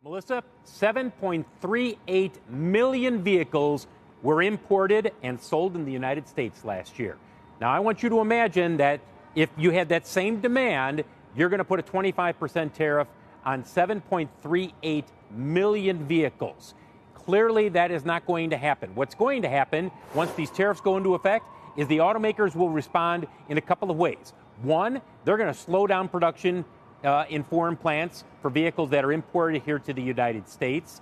Melissa, 7.38 million vehicles were imported and sold in the United States last year. Now, I want you to imagine that if you had that same demand, you're going to put a 25% tariff on 7.38 million vehicles. Clearly, that is not going to happen. What's going to happen once these tariffs go into effect is the automakers will respond in a couple of ways. One, they're going to slow down production in foreign plants for vehicles that are imported here to the United States.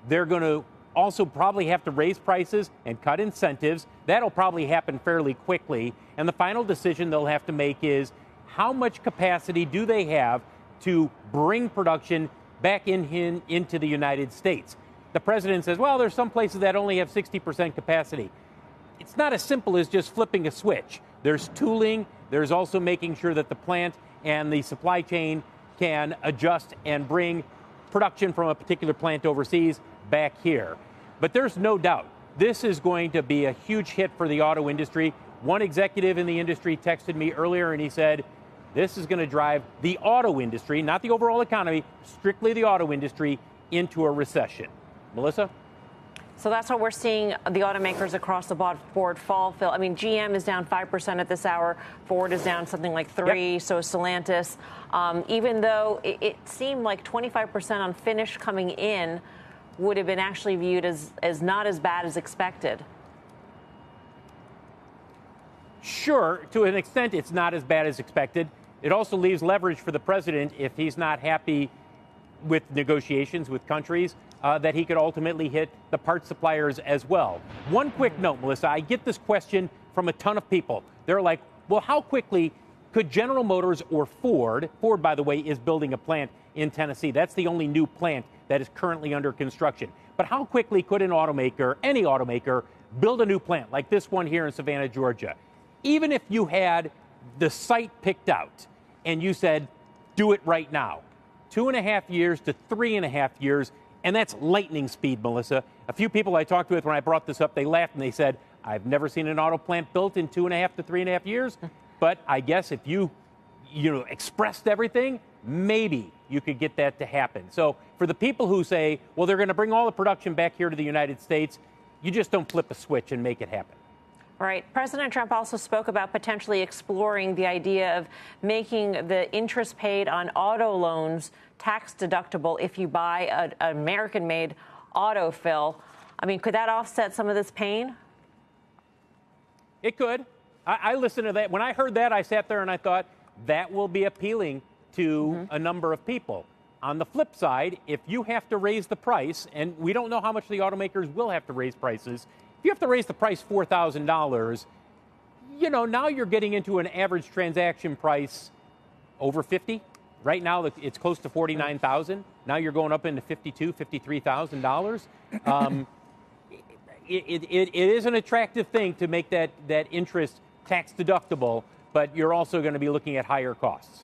They're going to also probably have to raise prices and cut incentives. That'll probably happen fairly quickly. And the final decision they'll have to make is how much capacity do they have to bring production back into the United States? The president says, well, there's some places that only have 60% capacity. It's not as simple as just flipping a switch. There's tooling. There's also making sure that the plant and the supply chain can adjust and bring production from a particular plant overseas back here. But there's no doubt this is going to be a huge hit for the auto industry. One executive in the industry texted me earlier and he said, this is going to drive the auto industry, not the overall economy, strictly the auto industry, into a recession. Melissa? So that's what we're seeing the automakers across the board fall, Phil. I mean, GM is down 5% at this hour. Ford is down something like 3%. Yep. So Stellantis, even though it seemed like 25% on finish coming in would have been actually viewed as not as bad as expected. Sure, to an extent, it's not as bad as expected. It also leaves leverage for the president if he's not happy with negotiations with countries, that he could ultimately hit the parts suppliers as well. One quick note, Melissa, I get this question from a ton of people. They're like, well, how quickly could General Motors or Ford, by the way, is building a plant in Tennessee. That's the only new plant that is currently under construction. But how quickly could an automaker, any automaker, build a new plant like this one here in Savannah, Georgia? Even if you had the site picked out and you said, do it right now, 2.5 years to 3.5 years, and that's lightning speed, Melissa. A few people I talked with when I brought this up, they laughed and they said, I've never seen an auto plant built in 2.5 to 3.5 years. But I guess if you expressed everything, maybe you could get that to happen. So for the people who say, well, they're going to bring all the production back here to the United States, you just don't flip a switch and make it happen. Right. President Trump also spoke about potentially exploring the idea of making the interest paid on auto loans tax deductible if you buy an American-made auto, Phil. I mean, could that offset some of this pain? It could. I listened to that. When I heard that, I sat there and I thought that will be appealing to a number of people. On the flip side, if you have to raise the price, and we don't know how much the automakers will have to raise prices, if you have to raise the price $4,000, now you're getting into an average transaction price over 50. Right now, it's close to 49,000. Now you're going up into $52,000, $53,000. It is an attractive thing to make that interest tax deductible, but you're also going to be looking at higher costs.